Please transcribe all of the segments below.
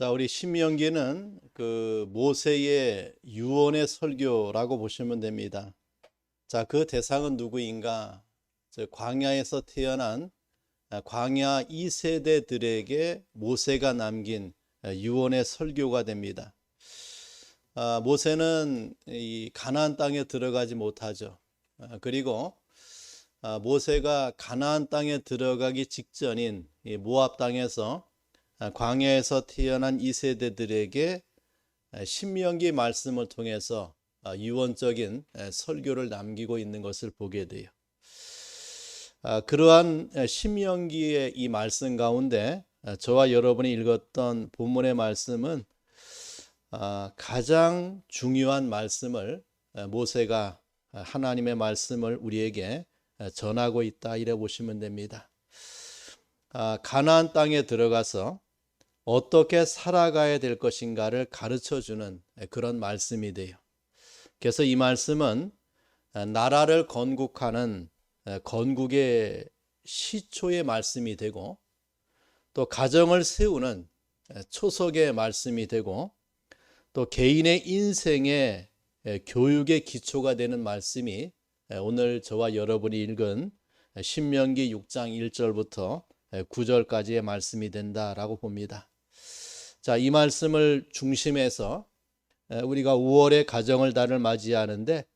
자, 우리 신명기는 그 모세의 유언의 설교라고 보시면 됩니다. 자, 그 대상은 누구인가? 광야에서 태어난 광야 2세대들에게 모세가 남긴 유언의 설교가 됩니다. 모세는 이 가나안 땅에 들어가지 못하죠. 그리고 모세가 가나안 땅에 들어가기 직전인 이 모압 땅에서 광야에서 태어난 2세대들에게 신명기 말씀을 통해서 유언적인 설교를 남기고 있는 것을 보게 돼요. 그러한 신명기의 이 말씀 가운데 저와 여러분이 읽었던 본문의 말씀은 가장 중요한 말씀을 모세가 하나님의 말씀을 우리에게 전하고 있다 이래 보시면 됩니다. 가나안 땅에 들어가서 어떻게 살아가야 될 것인가를 가르쳐주는 그런 말씀이 돼요. 그래서 이 말씀은 나라를 건국하는 건국의 시초의 말씀이 되고, 또 가정을 세우는 초석의 말씀이 되고, 또 개인의 인생의 교육의 기초가 되는 말씀이 오늘 저와 여러분이 읽은 신명기 6장 1절부터 9절까지의 말씀이 된다라고 봅니다. 자, 이 말씀을 중심해서 우리가 5월의 가정을 달을 맞이하는데,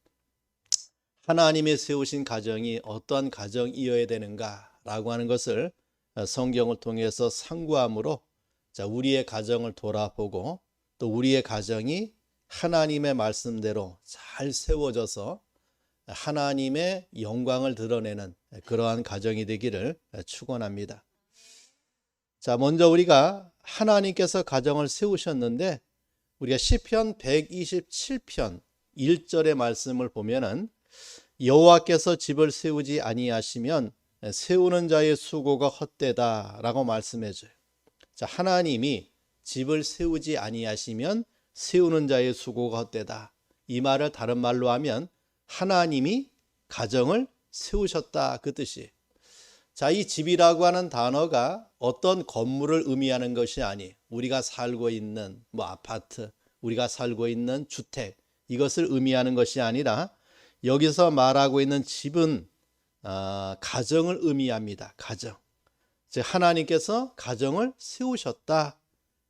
하나님이 세우신 가정이 어떠한 가정이어야 되는가라고 하는 것을 성경을 통해서 상고함으로, 자, 우리의 가정을 돌아보고 또 우리의 가정이 하나님의 말씀대로 잘 세워져서 하나님의 영광을 드러내는 그러한 가정이 되기를 축원합니다. 자, 먼저 우리가 하나님께서 가정을 세우셨는데, 우리가 시편 127편 1절의 말씀을 보면은 여호와께서 집을 세우지 아니하시면 세우는 자의 수고가 헛되다라고 말씀해 줘요. 자, 하나님이 집을 세우지 아니하시면 세우는 자의 수고가 헛되다. 이 말을 다른 말로 하면 하나님이 가정을 세우셨다, 그 뜻이에요. 자, 이 집이라고 하는 단어가 어떤 건물을 의미하는 것이 아니에요. 우리가 살고 있는 아파트, 우리가 살고 있는 주택, 이것을 의미하는 것이 아니라 여기서 말하고 있는 집은 가정을 의미합니다. 가정. 즉 하나님께서 가정을 세우셨다.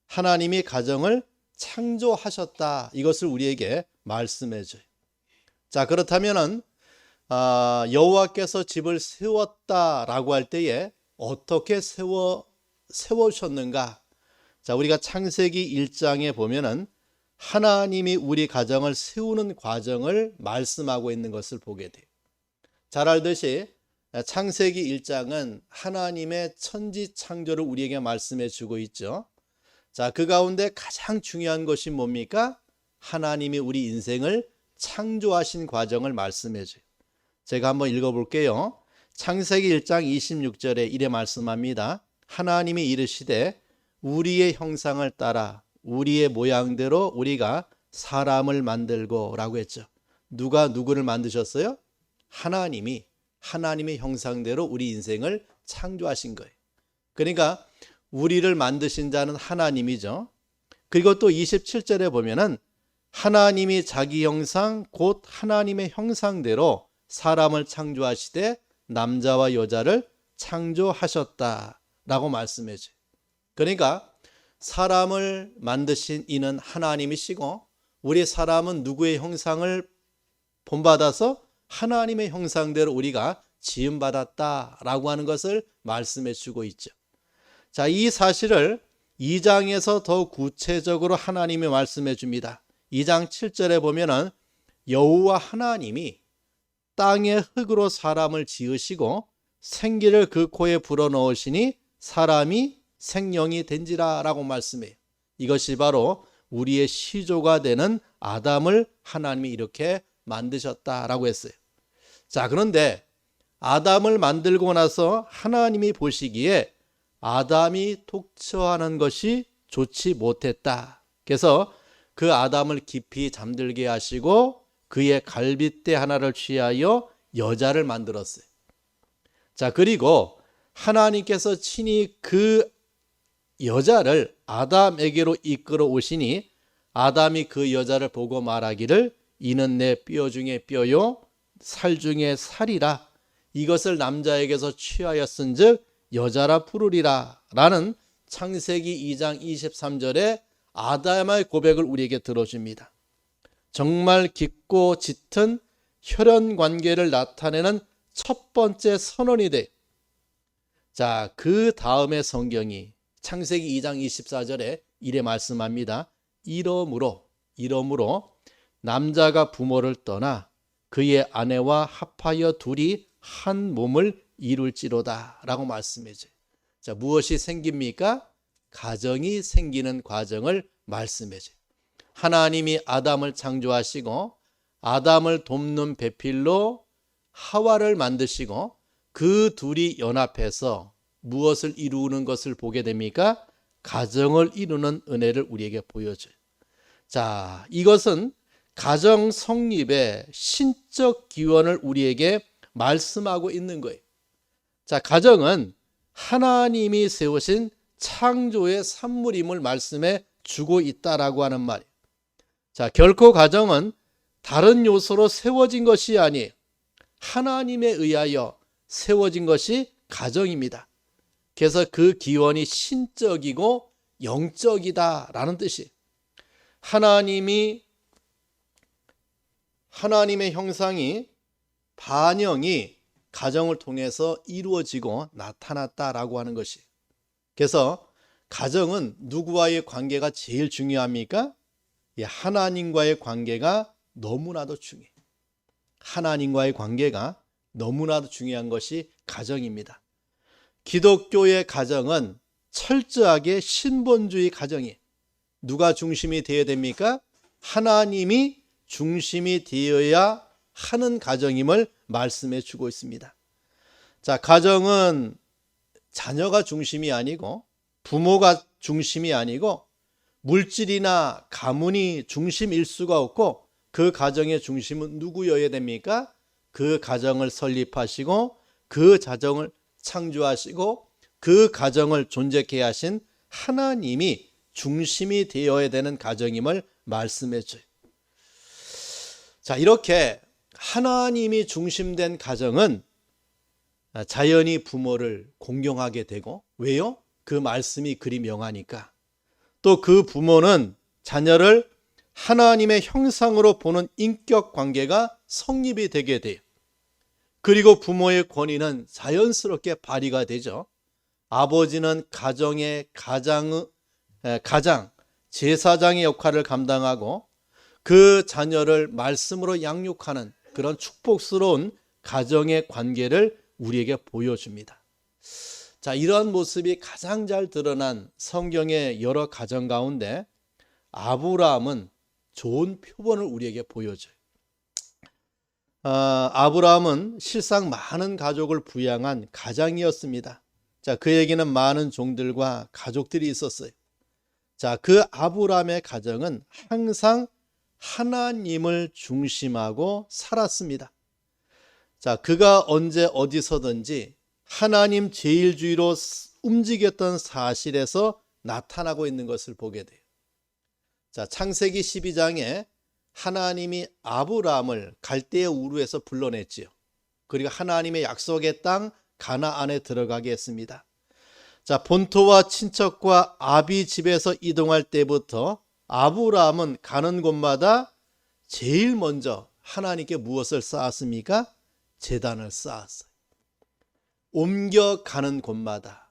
하나님이 가정을 창조하셨다. 이것을 우리에게 말씀해 줘요. 자, 그렇다면은 여호와께서 집을 세웠다라고 할 때에 어떻게 세우셨는가? 자, 우리가 창세기 1장에 보면은 하나님이 우리 가정을 세우는 과정을 말씀하고 있는 것을 보게 돼요. 잘 알듯이 창세기 1장은 하나님의 천지 창조를 우리에게 말씀해 주고 있죠. 자, 그 가운데 가장 중요한 것이 뭡니까? 하나님이 우리 인생을 창조하신 과정을 말씀해 줘요. 제가 한번 읽어볼게요. 창세기 1장 26절에 이래 말씀합니다. 하나님이 이르시되 우리의 형상을 따라 우리의 모양대로 우리가 사람을 만들고 라고 했죠. 누가 누구를 만드셨어요? 하나님이 하나님의 형상대로 우리 인생을 창조하신 거예요. 그러니까 우리를 만드신 자는 하나님이죠. 그리고 또 27절에 보면은 하나님이 자기 형상 곧 하나님의 형상대로 사람을 창조하시되 남자와 여자를 창조하셨다라고 말씀해 줘요. 그러니까 사람을 만드신 이는 하나님이시고, 우리 사람은 누구의 형상을 본받아서 하나님의 형상대로 우리가 지음받았다라고 하는 것을 말씀해 주고 있죠. 자, 이 사실을 2장에서 더 구체적으로 하나님이 말씀해 줍니다. 2장 7절에 보면은 여호와 하나님이 땅의 흙으로 사람을 지으시고 생기를 그 코에 불어넣으시니 사람이 생명이 된지라 라고 말씀해요. 이것이 바로 우리의 시조가 되는 아담을 하나님이 이렇게 만드셨다라고 했어요. 자, 그런데 아담을 만들고 나서 하나님이 보시기에 아담이 독처하는 것이 좋지 못했다. 그래서 그 아담을 깊이 잠들게 하시고 그의 갈빗대 하나를 취하여 여자를 만들었어요. 자, 그리고 하나님께서 친히 그 여자를 아담에게로 이끌어 오시니 아담이 그 여자를 보고 말하기를 이는 내 뼈 중에 뼈요 살 중에 살이라 이것을 남자에게서 취하였은즉 여자라 부르리라 라는 창세기 2장 23절에 아담의 고백을 우리에게 들어줍니다. 정말 깊고 짙은 혈연 관계를 나타내는 첫 번째 선언이 돼. 자, 그 다음에 성경이 창세기 2장 24절에 이래 말씀합니다. 이러므로 남자가 부모를 떠나 그의 아내와 합하여 둘이 한 몸을 이룰지로다 라고 말씀해줘요. 자, 무엇이 생깁니까? 가정이 생기는 과정을 말씀해줘요. 하나님이 아담을 창조하시고 아담을 돕는 배필로 하와를 만드시고 그 둘이 연합해서 무엇을 이루는 것을 보게 됩니까? 가정을 이루는 은혜를 우리에게 보여줘요. 자, 이것은 가정 성립의 신적 기원을 우리에게 말씀하고 있는 거예요. 자, 가정은 하나님이 세우신 창조의 산물임을 말씀해 주고 있다라고 하는 말이에요. 자, 결코 가정은 다른 요소로 세워진 것이 아니에요. 하나님에 의하여 세워진 것이 가정입니다. 그래서 그 기원이 신적이고 영적이다라는 뜻이에요. 하나님의 형상이 반영이 가정을 통해서 이루어지고 나타났다라고 하는 것이에요. 그래서 가정은 누구와의 관계가 제일 중요합니까? 하나님과의 관계가 너무나도 중요해요. 하나님과의 관계가 너무나도 중요한 것이 가정입니다. 기독교의 가정은 철저하게 신본주의 가정이에요. 누가 중심이 되어야 됩니까? 하나님이 중심이 되어야 하는 가정임을 말씀해 주고 있습니다. 자, 가정은 자녀가 중심이 아니고 부모가 중심이 아니고 물질이나 가문이 중심일 수가 없고 그 가정의 중심은 누구여야 됩니까? 그 가정을 설립하시고 그 가정을 창조하시고 그 가정을 존재케 하신 하나님이 중심이 되어야 되는 가정임을 말씀해 줘요. 자, 이렇게 하나님이 중심된 가정은 자연히 부모를 공경하게 되고, 왜요? 그 말씀이 그리 명하니까. 또 그 부모는 자녀를 하나님의 형상으로 보는 인격 관계가 성립이 되게 돼요. 그리고 부모의 권위는 자연스럽게 발휘가 되죠. 아버지는 가정의 가장 제사장의 역할을 감당하고 그 자녀를 말씀으로 양육하는 그런 축복스러운 가정의 관계를 우리에게 보여줍니다. 자, 이러한 모습이 가장 잘 드러난 성경의 여러 가정 가운데 아브라함은 좋은 표본을 우리에게 보여줘요. 아브라함은 실상 많은 가족을 부양한 가장이었습니다. 자, 그에게는 많은 종들과 가족들이 있었어요. 자, 그 아브라함의 가정은 항상 하나님을 중심하고 살았습니다. 자, 그가 언제 어디서든지 하나님 제일주의로 움직였던 사실에서 나타나고 있는 것을 보게 돼요. 자, 창세기 12장에 하나님이 아브라함을 갈대아 우르에서 불러냈지요. 그리고 하나님의 약속의 땅 가나안에 들어가게 했습니다. 자, 본토와 친척과 아비 집에서 이동할 때부터 아브라함은 가는 곳마다 제일 먼저 하나님께 무엇을 쌓았습니까? 제단을 쌓았어요. 옮겨가는 곳마다,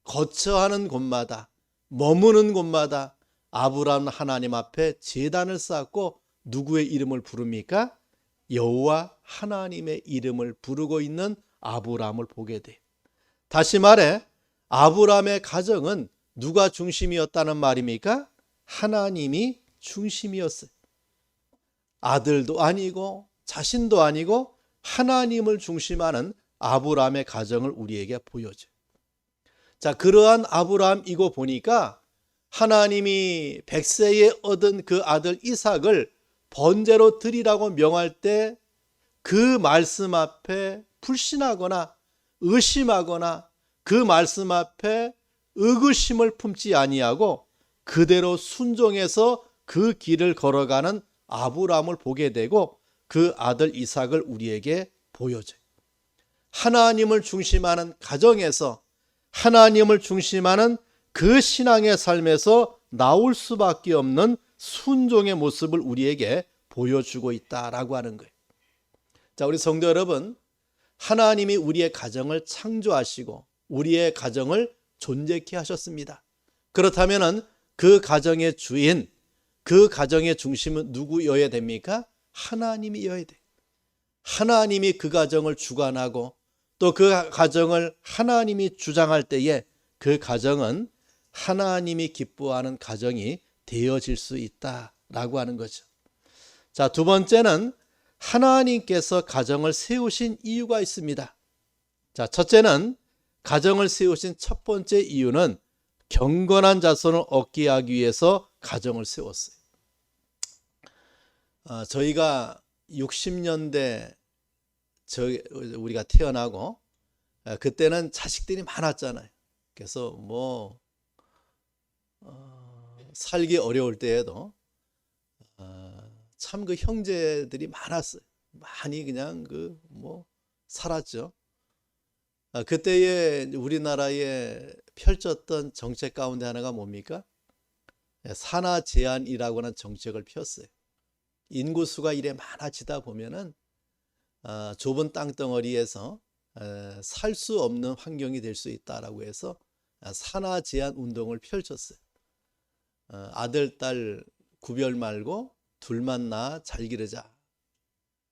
거처하는 곳마다, 머무는 곳마다 아브라함은 하나님 앞에 제단을 쌓고 누구의 이름을 부릅니까? 여호와 하나님의 이름을 부르고 있는 아브라함을 보게 돼요. 다시 말해 아브라함의 가정은 누가 중심이었다는 말입니까? 하나님이 중심이었어요. 아들도 아니고 자신도 아니고 하나님을 중심하는 아브라함의 가정을 우리에게 보여줘요. 자, 그러한 아브라함이고 보니까 하나님이 100세에 얻은 그 아들 이삭을 번제로 드리라고 명할 때 그 말씀 앞에 불신하거나 의심하거나 그 말씀 앞에 의구심을 품지 아니하고 그대로 순종해서 그 길을 걸어가는 아브라함을 보게 되고 그 아들 이삭을 우리에게 보여줘요. 하나님을 중심하는 가정에서 하나님을 중심하는 그 신앙의 삶에서 나올 수밖에 없는 순종의 모습을 우리에게 보여주고 있다라고 하는 거예요. 자, 우리 성도 여러분, 하나님이 우리의 가정을 창조하시고 우리의 가정을 존재케 하셨습니다. 그렇다면 그 가정의 주인, 그 가정의 중심은 누구여야 됩니까? 하나님이어야 돼요. 하나님이 그 가정을 주관하고 또 그 가정을 하나님이 주장할 때에 그 가정은 하나님이 기뻐하는 가정이 되어질 수 있다라고 하는 거죠. 자, 두 번째는 하나님께서 가정을 세우신 이유가 있습니다. 자, 첫째는 가정을 세우신 첫 번째 이유는 경건한 자손을 얻게 하기 위해서 가정을 세웠어요. 저희가 60년대 우리가 태어나고 그때는 자식들이 많았잖아요. 그래서 살기 어려울 때에도 참 그 형제들이 많았어요. 많이 그냥 살았죠. 그때에 우리나라에 펼쳤던 정책 가운데 하나가 뭡니까? 산하 제한이라고 하는 정책을 폈어요. 인구수가 이래 많아지다 보면은 좁은 땅덩어리에서 살 수 없는 환경이 될 수 있다라고 해서 산하 제한 운동을 펼쳤어요. 아들, 딸 구별 말고 둘만 낳아 잘 기르자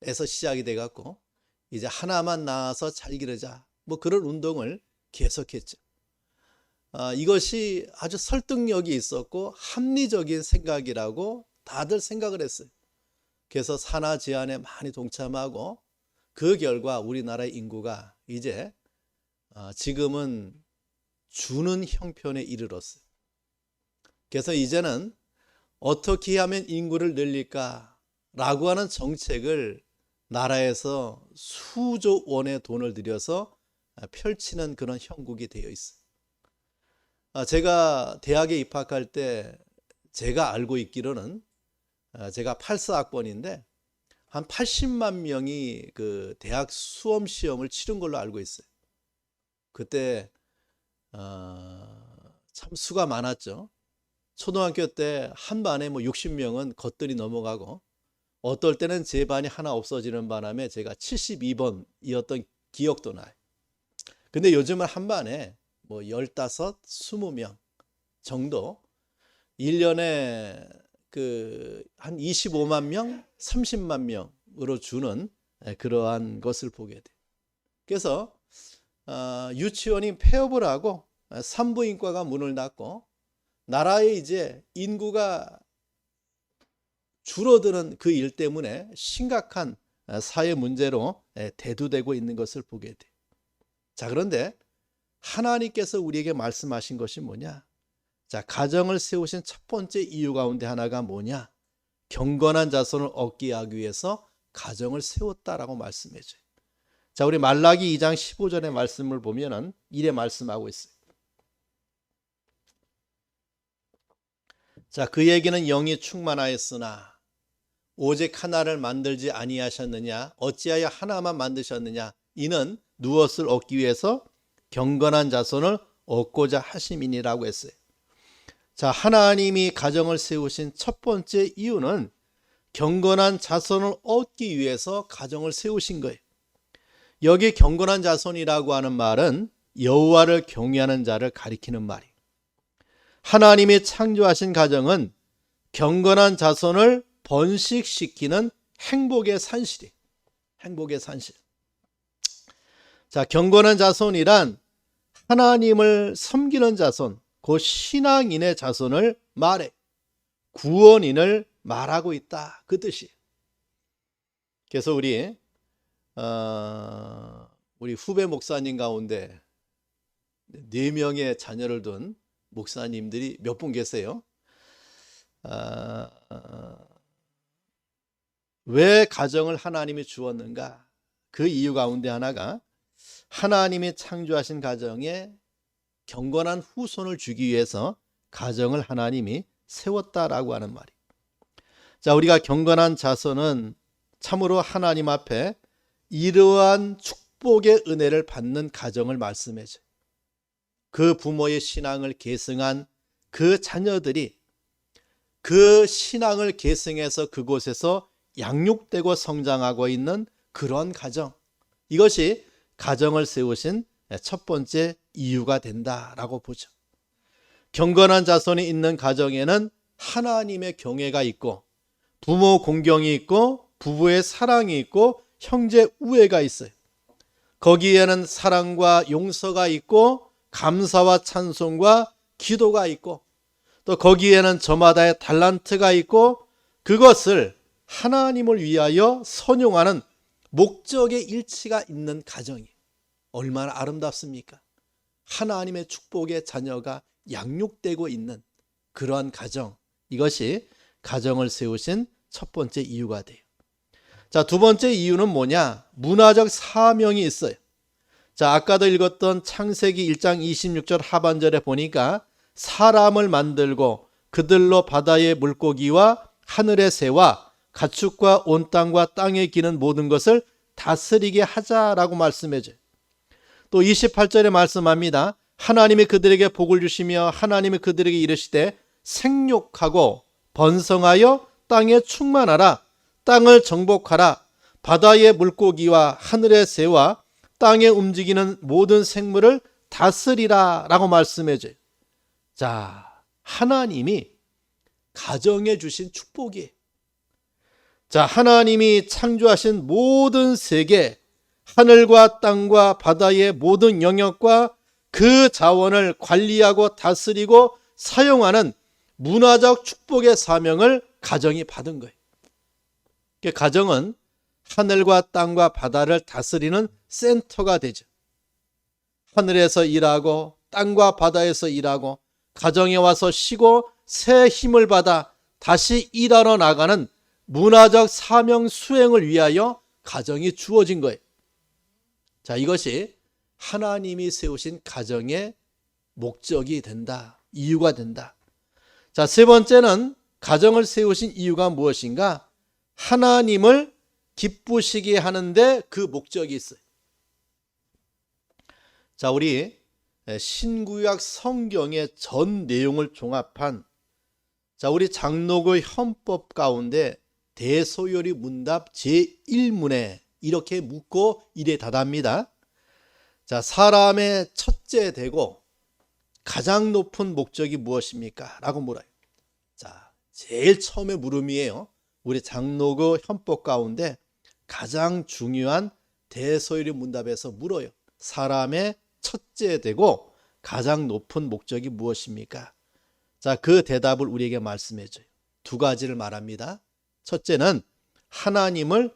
에서 시작이 돼 갖고 이제 하나만 낳아서 잘 기르자 그런 운동을 계속했죠. 이것이 아주 설득력이 있었고 합리적인 생각이라고 다들 생각을 했어요. 그래서 산하 제한에 많이 동참하고 그 결과 우리나라의 인구가 이제 지금은 주는 형편에 이르렀어요. 그래서 이제는 어떻게 하면 인구를 늘릴까라고 하는 정책을 나라에서 수조 원의 돈을 들여서 펼치는 그런 형국이 되어 있어요. 제가 대학에 입학할 때 제가 알고 있기로는 제가 84학번인데 한 80만 명이 그 대학 수험 시험을 치른 걸로 알고 있어요. 그때 참 수가 많았죠. 초등학교 때 한 반에 60명은 거뜬히 넘어가고 어떨 때는 제 반이 하나 없어지는 바람에 제가 72번이었던 기억도 나요. 근데 요즘은 한 반에 15, 20명 정도 1년에 한 25만 명, 30만 명으로 주는 그러한 것을 보게 돼요. 그래서 유치원이 폐업을 하고 산부인과가 문을 닫고 나라의 이제 인구가 줄어드는 그 일 때문에 심각한 사회 문제로 대두되고 있는 것을 보게 돼요. 자, 그런데 하나님께서 우리에게 말씀하신 것이 뭐냐? 자, 가정을 세우신 첫 번째 이유 가운데 하나가 뭐냐? 경건한 자손을 얻게 하기 위해서 가정을 세웠다라고 말씀해줘요. 자, 우리 말라기 2장 15절의 말씀을 보면은 이래 말씀하고 있어요. 자, 그 얘기는 영이 충만하였으나 오직 하나를 만들지 아니하셨느냐? 어찌하여 하나만 만드셨느냐? 이는 무엇을 얻기 위해서 경건한 자손을 얻고자 하심이니라고 했어요. 자, 하나님이 가정을 세우신 첫 번째 이유는 경건한 자손을 얻기 위해서 가정을 세우신 거예요. 여기 경건한 자손이라고 하는 말은 여호와를 경외하는 자를 가리키는 말이에요. 하나님이 창조하신 가정은 경건한 자손을 번식시키는 행복의 산실이에요. 행복의 산실. 자, 경건한 자손이란 하나님을 섬기는 자손, 그 신앙인의 자손을 말해 구원인을 말하고 있다, 그 뜻이에요. 그래서 우리 후배 목사님 가운데 4명의 자녀를 둔 목사님들이 몇 분 계세요. 왜 가정을 하나님이 주었는가? 그 이유 가운데 하나가 하나님이 창조하신 가정에 경건한 후손을 주기 위해서 가정을 하나님이 세웠다라고 하는 말이에요. 자, 우리가 경건한 자손은 참으로 하나님 앞에 이러한 축복의 은혜를 받는 가정을 말씀해줘요. 그 부모의 신앙을 계승한 그 자녀들이 그 신앙을 계승해서 그곳에서 양육되고 성장하고 있는 그런 가정, 이것이 가정을 세우신 첫 번째 이유가 된다라고 보죠. 경건한 자손이 있는 가정에는 하나님의 경외가 있고 부모 공경이 있고 부부의 사랑이 있고 형제 우애가 있어요. 거기에는 사랑과 용서가 있고 감사와 찬송과 기도가 있고 또 거기에는 저마다의 달란트가 있고 그것을 하나님을 위하여 선용하는 목적의 일치가 있는 가정이 얼마나 아름답습니까? 하나님의 축복의 자녀가 양육되고 있는 그러한 가정, 이것이 가정을 세우신 첫 번째 이유가 돼요. 자, 두 번째 이유는 뭐냐? 문화적 사명이 있어요. 자, 아까도 읽었던 창세기 1장 26절 하반절에 보니까 사람을 만들고 그들로 바다의 물고기와 하늘의 새와 가축과 온 땅과 땅에 기는 모든 것을 다스리게 하자라고 말씀해줘요. 또 28절에 말씀합니다. 하나님이 그들에게 복을 주시며 하나님이 그들에게 이르시되 생육하고 번성하여 땅에 충만하라. 땅을 정복하라. 바다의 물고기와 하늘의 새와 땅에 움직이는 모든 생물을 다스리라 라고 말씀해줘요. 자, 하나님이 가정에 주신 축복이에요. 자, 하나님이 창조하신 모든 세계, 하늘과 땅과 바다의 모든 영역과 그 자원을 관리하고 다스리고 사용하는 문화적 축복의 사명을 가정이 받은 거예요. 가정은 하늘과 땅과 바다를 다스리는 센터가 되죠. 하늘에서 일하고 땅과 바다에서 일하고 가정에 와서 쉬고 새 힘을 받아 다시 일하러 나가는 문화적 사명 수행을 위하여 가정이 주어진 거예요. 자, 이것이 하나님이 세우신 가정의 목적이 된다, 이유가 된다. 자, 세 번째는 가정을 세우신 이유가 무엇인가? 하나님을 기쁘시게 하는데 그 목적이 있어요. 자, 우리 신구약 성경의 전 내용을 종합한 우리 장로교 헌법 가운데 대소요리 문답 제1문에 이렇게 묻고 이래 답합니다. 자, 사람의 첫째 되고 가장 높은 목적이 무엇입니까? 라고 물어요. 자, 제일 처음에 물음이에요. 우리 장로교 헌법 가운데 가장 중요한 대소요리 문답에서 물어요. 사람의 첫째 되고 가장 높은 목적이 무엇입니까? 자, 그 대답을 우리에게 말씀해 줘요. 두 가지를 말합니다. 첫째는 하나님을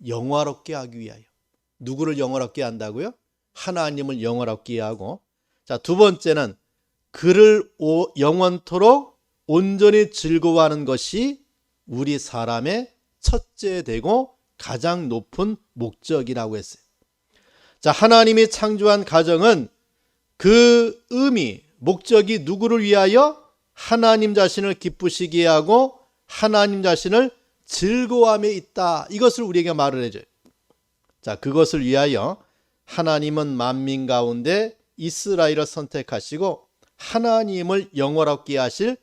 영화롭게 하기 위하여. 누구를 영화롭게 한다고요? 하나님을 영화롭게 하고, 자, 두 번째는 그를 영원토록 온전히 즐거워하는 것이 우리 사람의 첫째 되고 가장 높은 목적이라고 했어요. 자, 하나님이 창조한 가정은 그 의미, 목적이 누구를 위하여? 하나님 자신을 기쁘시게 하고 하나님 자신을 즐거워함에 있다. 이것을 우리에게 말을 해줘요. 자, 그것을 위하여 하나님은 만민 가운데 이스라엘을 선택하시고 하나님을 영원롭게 하실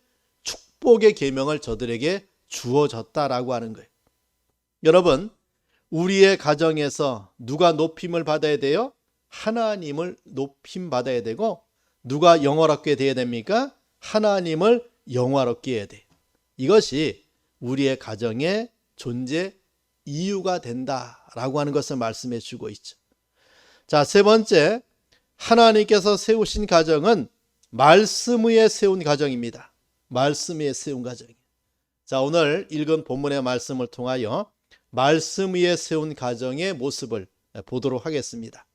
축복의 계명을 저들에게 주어졌다라고 하는 거예요. 여러분, 우리의 가정에서 누가 높임을 받아야 돼요? 하나님을 높임 받아야 되고, 누가 영화롭게 돼야 됩니까? 하나님을 영화롭게 해야 돼. 이것이 우리의 가정의 존재 이유가 된다라고 하는 것을 말씀해 주고 있죠. 자, 세 번째, 하나님께서 세우신 가정은 말씀 위에 세운 가정입니다. 말씀 위에 세운 가정. 자, 오늘 읽은 본문의 말씀을 통하여 말씀 위에 세운 가정의 모습을 보도록 하겠습니다.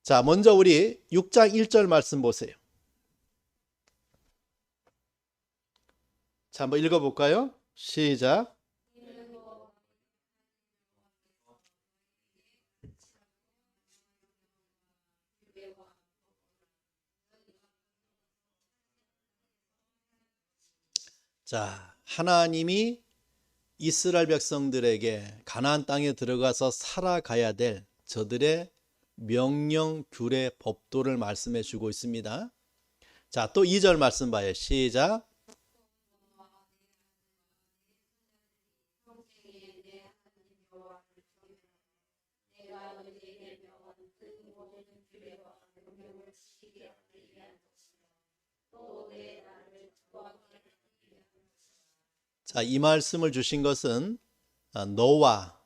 자, 먼저 우리 6장 1절 말씀 보세요. 자, 한번 읽어볼까요? 시작. 자, 하나님이 이스라엘 백성들에게 가나안 땅에 들어가서 살아가야 될 저들의 명령, 규례, 법도를 말씀해 주고 있습니다. 자, 또 2절 말씀 봐요. 시작. 자, 이 말씀을 주신 것은 너와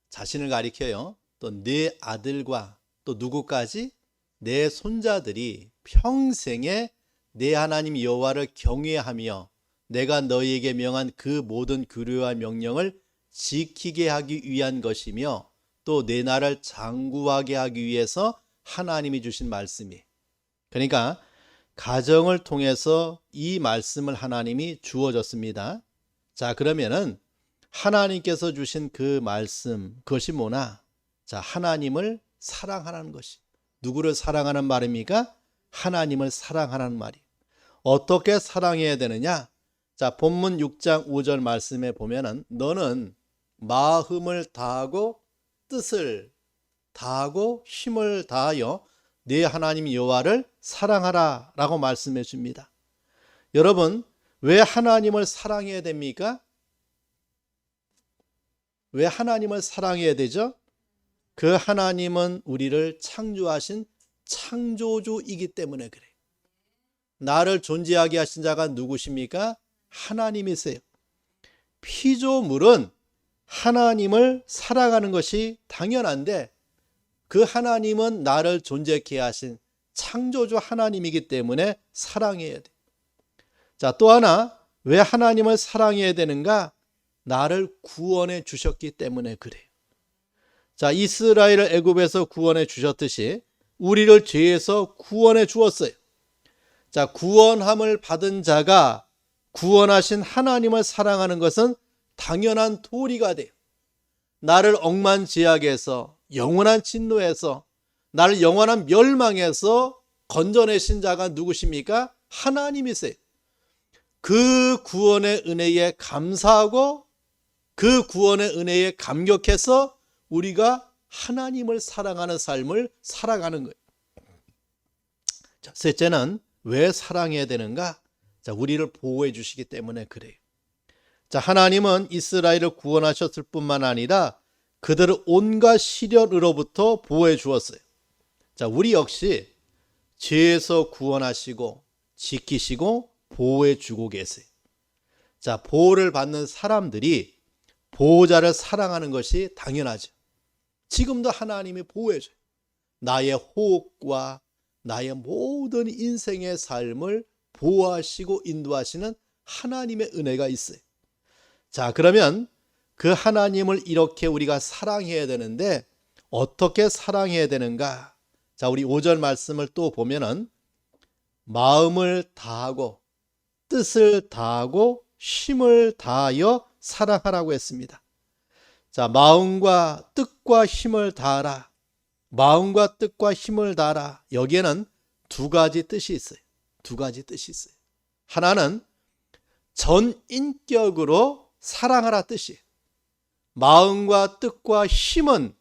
자신을 가리켜요. 또 네 아들과 또 누구까지? 내 손자들이 평생에 내 하나님 여호와를 경외하며 내가 너희에게 명한 그 모든 규례와 명령을 지키게 하기 위한 것이며 또 내 나라를 장구하게 하기 위해서 하나님이 주신 말씀이. 그러니까 가정을 통해서 이 말씀을 하나님이 주어졌습니다. 자, 그러면은 하나님께서 주신 그 말씀, 그것이 뭐나? 자, 하나님을 사랑하라는 것이. 누구를 사랑하는 말입니까? 하나님을 사랑하라는 말이. 어떻게 사랑해야 되느냐? 자, 본문 6장 5절 말씀에 보면은 너는 마음을 다하고 뜻을 다하고 힘을 다하여 네 하나님 여호와를 사랑하라 라고 말씀해 줍니다. 여러분, 왜 하나님을 사랑해야 됩니까? 왜 하나님을 사랑해야 되죠? 그 하나님은 우리를 창조하신 창조주이기 때문에 그래요. 나를 존재하게 하신 자가 누구십니까? 하나님이세요. 피조물은 하나님을 사랑하는 것이 당연한데 그 하나님은 나를 존재케 하신 창조주 하나님이기 때문에 사랑해야 돼. 자, 또 하나, 왜 하나님을 사랑해야 되는가? 나를 구원해 주셨기 때문에 그래요. 자, 이스라엘을 애굽에서 구원해 주셨듯이 우리를 죄에서 구원해 주었어요. 자, 구원함을 받은 자가 구원하신 하나님을 사랑하는 것은 당연한 도리가 돼요. 나를 억만지약에서 영원한 진노에서 나를 영원한 멸망에서 건져내신 자가 누구십니까? 하나님이세요. 그 구원의 은혜에 감사하고 그 구원의 은혜에 감격해서 우리가 하나님을 사랑하는 삶을 살아가는 거예요. 자, 셋째는 왜 사랑해야 되는가? 자, 우리를 보호해 주시기 때문에 그래요. 자, 하나님은 이스라엘을 구원하셨을 뿐만 아니라 그들을 온갖 시련으로부터 보호해 주었어요. 자, 우리 역시 죄에서 구원하시고 지키시고 보호해 주고 계세요. 자, 보호를 받는 사람들이 보호자를 사랑하는 것이 당연하죠. 지금도 하나님이 보호해 줘요. 나의 호흡과 나의 모든 인생의 삶을 보호하시고 인도하시는 하나님의 은혜가 있어요. 자, 그러면 그 하나님을 이렇게 우리가 사랑해야 되는데 어떻게 사랑해야 되는가? 자, 우리 5절 말씀을 또 보면은 마음을 다하고 뜻을 다하고 힘을 다하여 사랑하라고 했습니다. 자, 마음과 뜻과 힘을 다하라. 마음과 뜻과 힘을 다하라. 여기에는 두 가지 뜻이 있어요. 두 가지 뜻이 있어요. 하나는 전인격으로 사랑하라 뜻이에요. 마음과 뜻과 힘은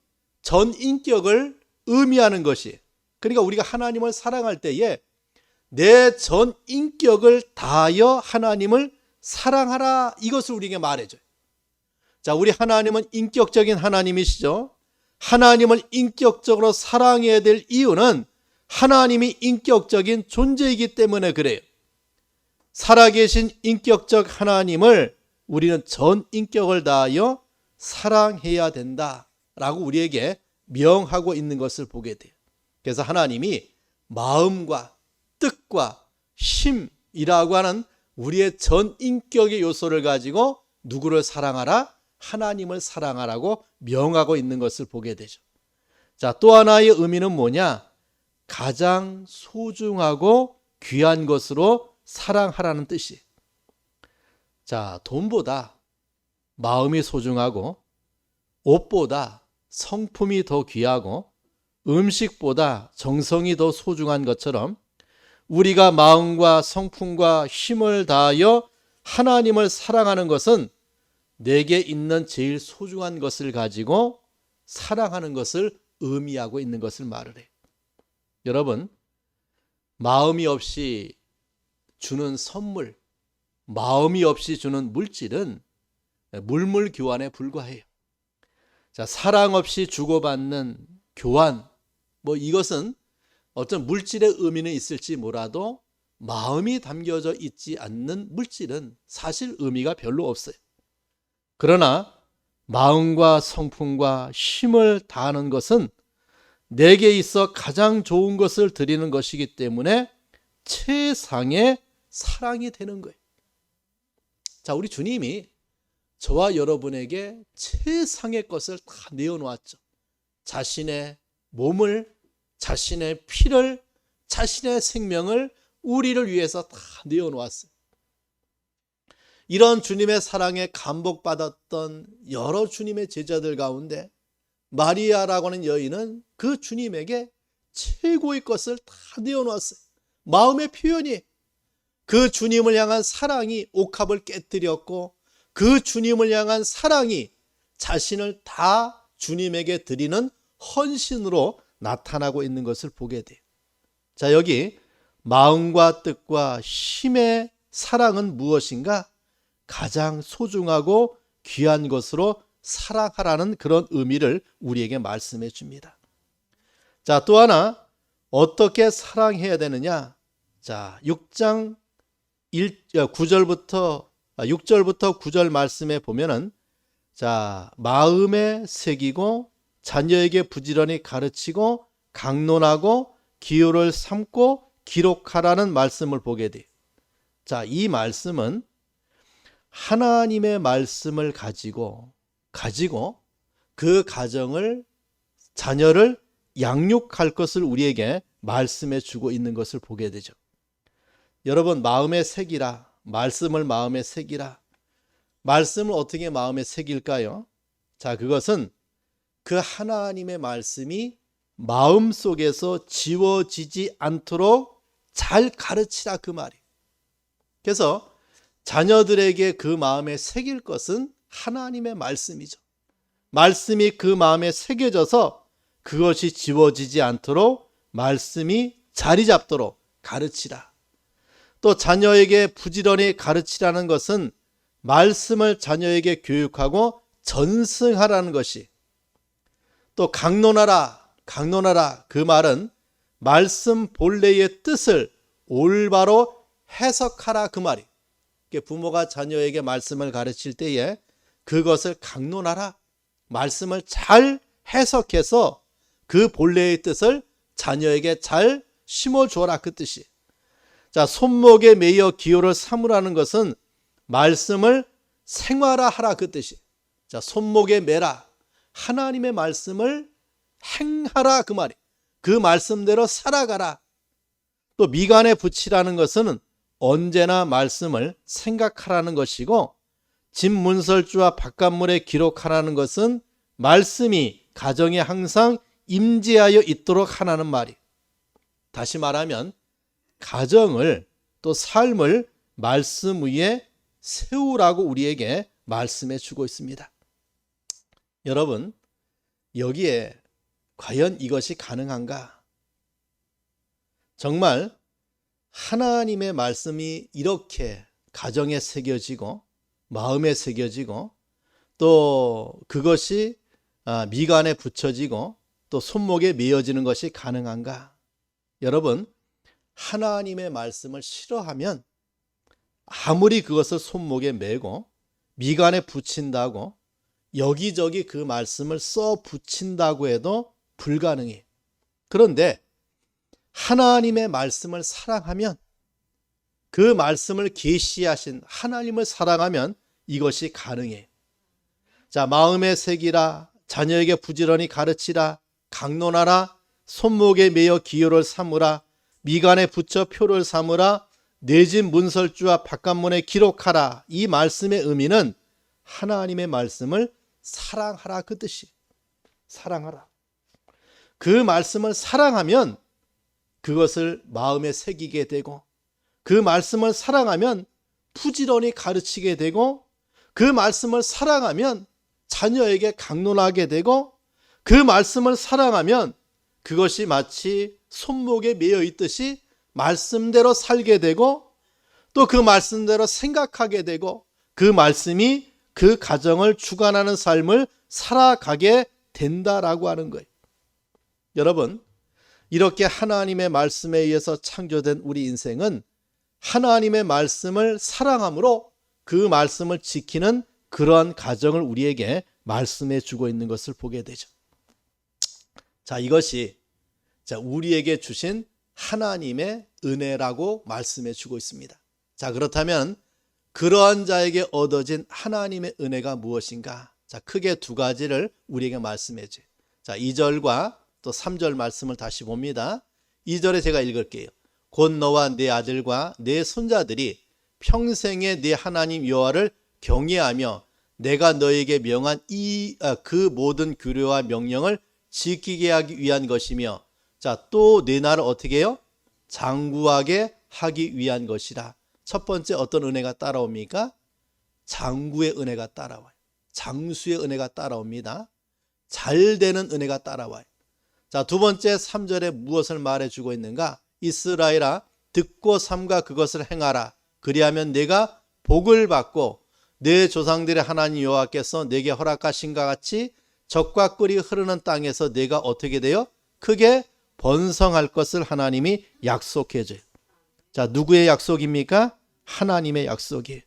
전인격을 의미하는 것이에요. 그러니까 우리가 하나님을 사랑할 때에 내 전인격을 다하여 하나님을 사랑하라, 이것을 우리에게 말해줘요. 자, 우리 하나님은 인격적인 하나님이시죠. 하나님을 인격적으로 사랑해야 될 이유는 하나님이 인격적인 존재이기 때문에 그래요. 살아계신 인격적 하나님을 우리는 전인격을 다하여 사랑해야 된다라고 우리에게 명하고 있는 것을 보게 돼요. 그래서 하나님이 마음과 뜻과 힘이라고 하는 우리의 전인격의 요소를 가지고 누구를 사랑하라? 하나님을 사랑하라고 명하고 있는 것을 보게 되죠. 자, 또 하나의 의미는 뭐냐? 가장 소중하고 귀한 것으로 사랑하라는 뜻이에요. 자, 돈보다 마음이 소중하고 옷보다 성품이 더 귀하고 음식보다 정성이 더 소중한 것처럼 우리가 마음과 성품과 힘을 다하여 하나님을 사랑하는 것은 내게 있는 제일 소중한 것을 가지고 사랑하는 것을 의미하고 있는 것을 말을 해요. 여러분, 마음이 없이 주는 선물, 마음이 없이 주는 물질은 물물 교환에 불과해요. 자, 사랑 없이 주고받는 교환, 이것은 어떤 물질의 의미는 있을지 몰라도 마음이 담겨져 있지 않는 물질은 사실 의미가 별로 없어요. 그러나 마음과 성품과 힘을 다하는 것은 내게 있어 가장 좋은 것을 드리는 것이기 때문에 최상의 사랑이 되는 거예요. 자, 우리 주님이 저와 여러분에게 최상의 것을 다 내어놓았죠. 자신의 몸을, 자신의 피를, 자신의 생명을 우리를 위해서 다 내어놓았어요. 이런 주님의 사랑에 감복받았던 여러 주님의 제자들 가운데 마리아라고 하는 여인은 그 주님에게 최고의 것을 다 내어놓았어요. 마음의 표현이, 그 주님을 향한 사랑이 옥합을 깨뜨렸고, 그 주님을 향한 사랑이 자신을 다 주님에게 드리는 헌신으로 나타나고 있는 것을 보게 돼요. 자, 여기 마음과 뜻과 힘의 사랑은 무엇인가? 가장 소중하고 귀한 것으로 사랑하라는 그런 의미를 우리에게 말씀해 줍니다. 자, 또 하나 어떻게 사랑해야 되느냐? 자, 6장 6절부터 9절 말씀에 보면은, 자, 마음에 새기고 자녀에게 부지런히 가르치고 강론하고 기호를 삼고 기록하라는 말씀을 보게 돼요. 자, 이 말씀은 하나님의 말씀을 가지고 그 가정을, 자녀를 양육할 것을 우리에게 말씀해 주고 있는 것을 보게 되죠. 여러분, 마음에 새기라, 말씀을 마음에 새기라. 말씀을 어떻게 마음에 새길까요? 자, 그것은 그 하나님의 말씀이 마음속에서 지워지지 않도록 잘 가르치라, 그 말이. 그래서 자녀들에게 그 마음에 새길 것은 하나님의 말씀이죠. 말씀이 그 마음에 새겨져서 그것이 지워지지 않도록 말씀이 자리 잡도록 가르치라. 또 자녀에게 부지런히 가르치라는 것은 말씀을 자녀에게 교육하고 전승하라는 것이, 또 강론하라 그 말은 말씀 본래의 뜻을 올바로 해석하라, 그 말이. 부모가 자녀에게 말씀을 가르칠 때에 그것을 강론하라, 말씀을 잘 해석해서 그 본래의 뜻을 자녀에게 잘 심어주어라, 그 뜻이. 자, 손목에 매여 기호를 삼으라는 것은 말씀을 생활화하라, 그 뜻이. 자, 손목에 매라, 하나님의 말씀을 행하라, 그 말이. 그 말씀대로 살아가라. 또 미간에 붙이라는 것은 언제나 말씀을 생각하라는 것이고, 집문설주와 바깥문에 기록하라는 것은 말씀이 가정에 항상 임재하여 있도록 하라는 말이. 다시 말하면 가정을, 또 삶을 말씀 위에 세우라고 우리에게 말씀해 주고 있습니다. 여러분, 여기에 과연 이것이 가능한가? 정말 하나님의 말씀이 이렇게 가정에 새겨지고 마음에 새겨지고 또 그것이 미간에 붙여지고 또 손목에 메어지는 것이 가능한가? 여러분, 하나님의 말씀을 싫어하면 아무리 그것을 손목에 메고 미간에 붙인다고, 여기저기 그 말씀을 써 붙인다고 해도 불가능해. 그런데 하나님의 말씀을 사랑하면, 그 말씀을 계시하신 하나님을 사랑하면 이것이 가능해. 자, 마음에 새기라, 자녀에게 부지런히 가르치라, 강론하라, 손목에 매여 기호를 삼으라, 미간에 붙여 표를 삼으라, 내 집 문설주와 바깥문에 기록하라. 이 말씀의 의미는 하나님의 말씀을 사랑하라, 그 뜻이. 사랑하라. 그 말씀을 사랑하면 그것을 마음에 새기게 되고, 그 말씀을 사랑하면 부지런히 가르치게 되고 그 말씀을 사랑하면 자녀에게 강론하게 되고 그 말씀을 사랑하면 그것이 마치 손목에 매여 있듯이 말씀대로 살게 되고 또 그 말씀대로 생각하게 되고 그 말씀이 그 가정을 주관하는 삶을 살아가게 된다라고 하는 거예요. 여러분, 이렇게 하나님의 말씀에 의해서 창조된 우리 인생은 하나님의 말씀을 사랑함으로 그 말씀을 지키는 그러한 가정을 우리에게 말씀해 주고 있는 것을 보게 되죠. 자, 이것이 우리에게 주신 하나님의 은혜라고 말씀해 주고 있습니다. 자, 그렇다면 그러한 자에게 얻어진 하나님의 은혜가 무엇인가? 자, 크게 두 가지를 우리에게 말씀해 줘요. 자, 2절과 또 3절 말씀을 다시 봅니다. 2절에 제가 읽을게요. 곧 너와 네 아들과 네 손자들이 평생에 네 하나님 여호와를 경외하며 내가 너에게 명한 그 모든 규례와 명령을 지키게 하기 위한 것이며, 자, 또 네 나라를 어떻게 해요? 장구하게 하기 위한 것이라. 첫 번째 어떤 은혜가 따라옵니까? 장구의 은혜가 따라와요. 장수의 은혜가 따라옵니다. 잘 되는 은혜가 따라와요. 자, 두 번째 3절에 무엇을 말해주고 있는가? 이스라엘아, 듣고 삼가 그것을 행하라. 그리하면 내가 복을 받고 내 조상들의 하나님 여호와께서 내게 허락하신 것 같이 젖과 꿀이 흐르는 땅에서 내가 어떻게 돼요? 크게 번성할 것을 하나님이 약속해 줘요. 자, 누구의 약속입니까? 하나님의 약속이에요.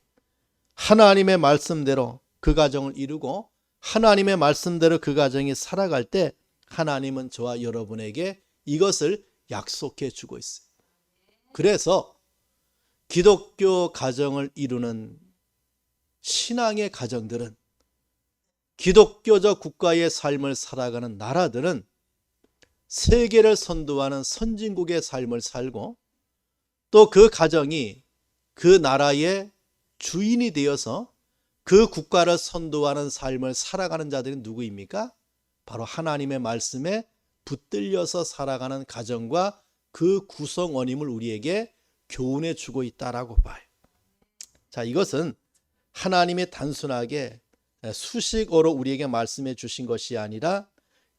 하나님의 말씀대로 그 가정을 이루고 하나님의 말씀대로 그 가정이 살아갈 때 하나님은 저와 여러분에게 이것을 약속해 주고 있어요. 그래서 기독교 가정을 이루는 신앙의 가정들은, 기독교적 국가의 삶을 살아가는 나라들은 세계를 선도하는 선진국의 삶을 살고 또 그 가정이 그 나라의 주인이 되어서 그 국가를 선도하는 삶을 살아가는 자들이 누구입니까? 바로 하나님의 말씀에 붙들려서 살아가는 가정과 그 구성원임을 우리에게 교훈해 주고 있다라고 봐요. 자, 이것은 하나님이 단순하게 수식어로 우리에게 말씀해 주신 것이 아니라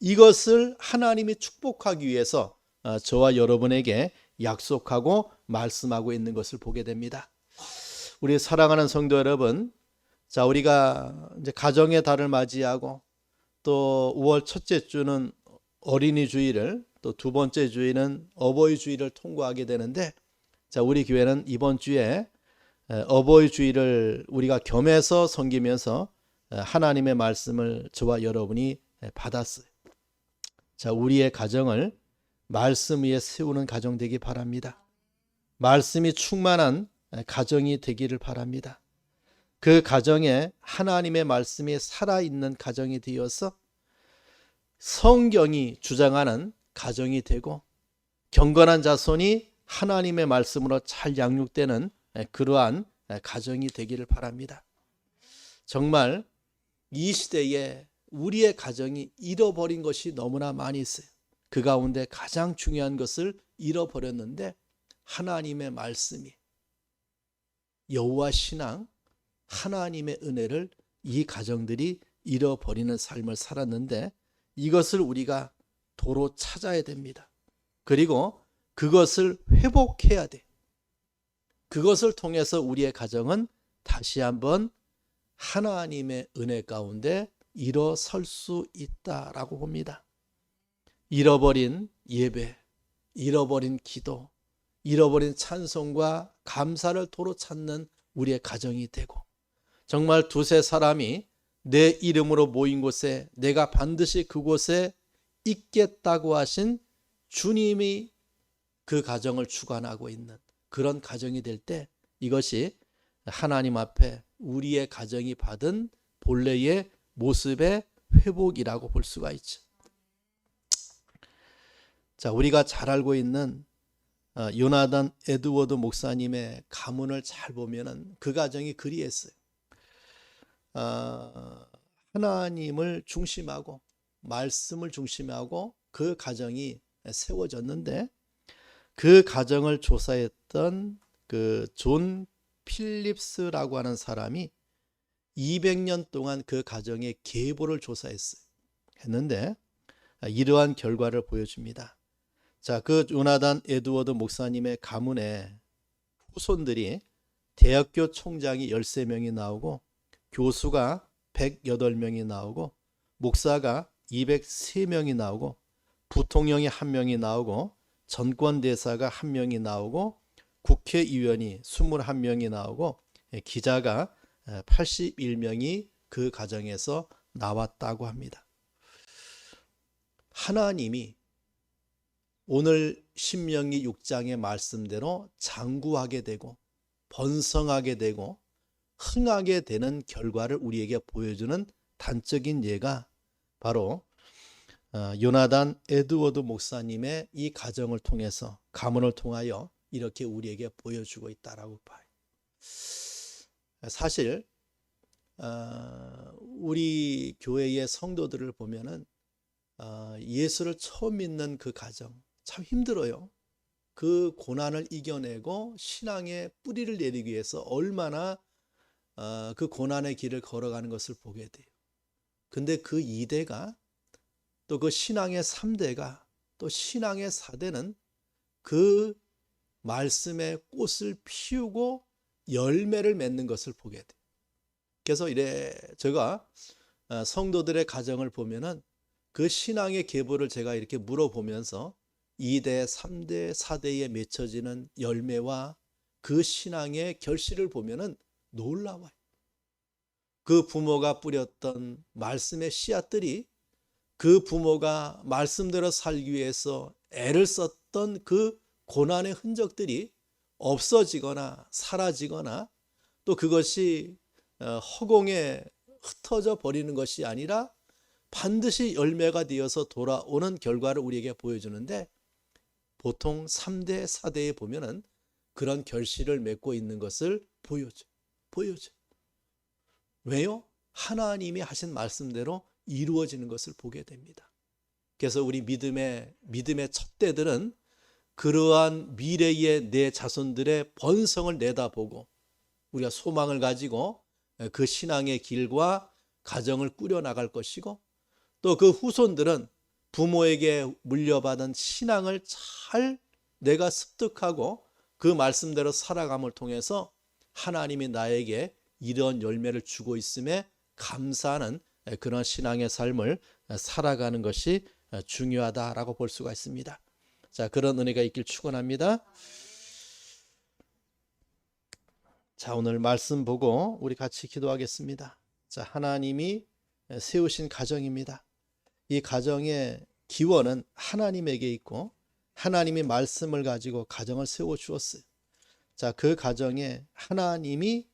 이것을 하나님이 축복하기 위해서 저와 여러분에게 약속하고 말씀하고 있는 것을 보게 됩니다. 우리 사랑하는 성도 여러분, 자, 우리가 이제 가정의 달을 맞이하고 또 5월 첫째 주는 어린이 주일을, 또 두 번째 주일은 어버이 주일을 통과하게 되는데, 자, 우리 교회는 이번 주에 어버이 주일을 우리가 겸해서 섬기면서 하나님의 말씀을 저와 여러분이 받았어요. 자, 우리의 가정을 말씀 위에 세우는 가정 되기 바랍니다. 말씀이 충만한 가정이 되기를 바랍니다. 그 가정에 하나님의 말씀이 살아있는 가정이 되어서 성경이 주장하는 가정이 되고 경건한 자손이 하나님의 말씀으로 잘 양육되는 그러한 가정이 되기를 바랍니다. 정말 이 시대에 우리의 가정이 잃어버린 것이 너무나 많이 있어요. 그 가운데 가장 중요한 것을 잃어버렸는데, 하나님의 말씀이, 여호와 신앙, 하나님의 은혜를 이 가정들이 잃어버리는 삶을 살았는데, 이것을 우리가 도로 찾아야 됩니다. 그리고 그것을 회복해야 돼. 그것을 통해서 우리의 가정은 다시 한번 하나님의 은혜 가운데 일어설 수 있다라고 봅니다. 잃어버린 예배, 잃어버린 기도, 잃어버린 찬송과 감사를 도로 찾는 우리의 가정이 되고, 정말 두세 사람이 내 이름으로 모인 곳에 내가 반드시 그곳에 있겠다고 하신 주님이 그 가정을 주관하고 있는 그런 가정이 될 때, 이것이 하나님 앞에 우리의 가정이 받은 본래의 모습의 회복이라고 볼 수가 있죠. 자, 우리가 잘 알고 있는 요나단 에드워드 목사님의 가문을 잘 보면은 그 가정이 그리했어요. 하나님을 중심하고 말씀을 중심하고 그 가정이 세워졌는데, 그 가정을 조사했던 그 존 필립스라고 하는 사람이 200년 동안 그 가정의 계보를 했는데 이러한 결과를 보여줍니다. 자, 그 요나단 에드워드 목사님의 가문에 후손들이 대학교 총장이 13명이 나오고 교수가 108명이 나오고 목사가 203명이 나오고 부통령이 1명이 나오고 전권대사가 1명이 나오고 국회의원이 21명이 나오고 기자가 81명이 그 가정에서 나왔다고 합니다. 하나님이 오늘 신명기 6장의 말씀대로 장구하게 되고 번성하게 되고 흥하게 되는 결과를 우리에게 보여주는 단적인 예가 바로 요나단 에드워드 목사님의 이 가정을 통해서 가문을 통하여 이렇게 우리에게 보여주고 있다라고 봐요. 사실 우리 교회의 성도들을 보면은 예수를 처음 믿는 그 가정 참 힘들어요. 그 고난을 이겨내고 신앙의 뿌리를 내리기 위해서 얼마나 그 고난의 길을 걸어가는 것을 보게 돼요. 근데 그 2대가 또 그 신앙의 3대가 또 신앙의 4대는 그 말씀의 꽃을 피우고 열매를 맺는 것을 보게 돼요. 그래서 제가 성도들의 가정을 보면은 그 신앙의 계보를 제가 이렇게 물어보면서 2대, 3대, 4대에 맺혀지는 열매와 그 신앙의 결실을 보면은 놀라워요. 그 부모가 뿌렸던 말씀의 씨앗들이 그 부모가 말씀대로 살기 위해서 애를 썼던 그 고난의 흔적들이 없어지거나 사라지거나 또 그것이 허공에 흩어져 버리는 것이 아니라 반드시 열매가 되어서 돌아오는 결과를 우리에게 보여주는데 보통 3대, 4대에 보면은 그런 결실을 맺고 있는 것을 보여줘. 왜요? 하나님이 하신 말씀대로 이루어지는 것을 보게 됩니다. 그래서 우리 믿음의 첩대들은 그러한 미래의 내 자손들의 번성을 내다보고 우리가 소망을 가지고 그 신앙의 길과 가정을 꾸려나갈 것이고 또 그 후손들은 부모에게 물려받은 신앙을 잘 내가 습득하고 그 말씀대로 살아감을 통해서 하나님이 나에게 이런 열매를 주고 있음에 감사하는 그런 신앙의 삶을 살아가는 것이 중요하다라고 볼 수가 있습니다. 자, 그런 은혜가 있길 축원합니다. 자, 오늘 말씀 보고 우리 같이 기도하겠습니다. 자, 하나님이 세우신 가정입니다. 이 가정의 기원은 하나님에게 있고 하나님이 말씀을 가지고 가정을 세워 주었어요. 자, 그 가정에 하나님이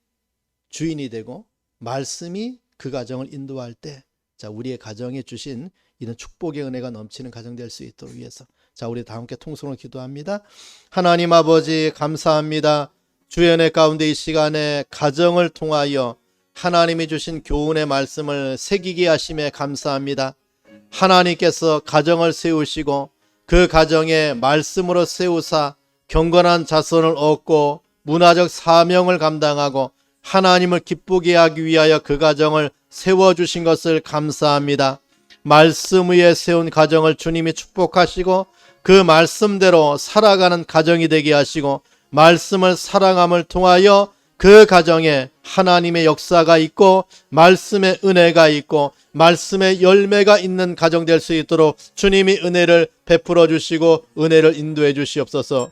주인이 되고 말씀이 그 가정을 인도할 때 자, 우리의 가정에 주신 이런 축복의 은혜가 넘치는 가정 될 수 있도록 위해서 자, 우리 다 함께 통성으로 기도합니다. 하나님 아버지 감사합니다. 주의 은혜 가운데 이 시간에 가정을 통하여 하나님이 주신 교훈의 말씀을 새기게 하심에 감사합니다. 하나님께서 가정을 세우시고 그 가정에 말씀으로 세우사 경건한 자손을 얻고 문화적 사명을 감당하고 하나님을 기쁘게 하기 위하여 그 가정을 세워주신 것을 감사합니다. 말씀 위에 세운 가정을 주님이 축복하시고 그 말씀대로 살아가는 가정이 되게 하시고 말씀을 사랑함을 통하여 그 가정에 하나님의 역사가 있고 말씀의 은혜가 있고 말씀의 열매가 있는 가정 될 수 있도록 주님이 은혜를 베풀어 주시고 은혜를 인도해 주시옵소서.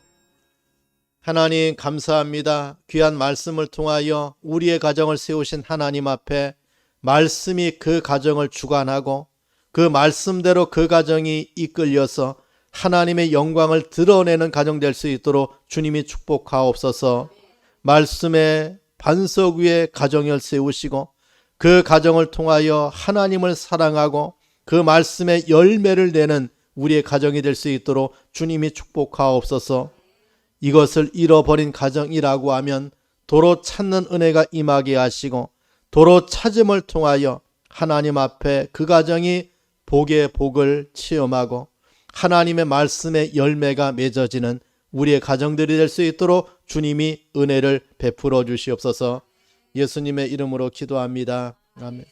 하나님 감사합니다. 귀한 말씀을 통하여 우리의 가정을 세우신 하나님 앞에 말씀이 그 가정을 주관하고 그 말씀대로 그 가정이 이끌려서 하나님의 영광을 드러내는 가정 될 수 있도록 주님이 축복하옵소서. 말씀의 반석 위에 가정을 세우시고 그 가정을 통하여 하나님을 사랑하고 그 말씀의 열매를 내는 우리의 가정이 될 수 있도록 주님이 축복하옵소서. 이것을 잃어버린 가정이라고 하면 도로 찾는 은혜가 임하게 하시고 도로 찾음을 통하여 하나님 앞에 그 가정이 복의 복을 체험하고 하나님의 말씀의 열매가 맺어지는 우리의 가정들이 될 수 있도록 주님이 은혜를 베풀어 주시옵소서. 예수님의 이름으로 기도합니다. 아멘.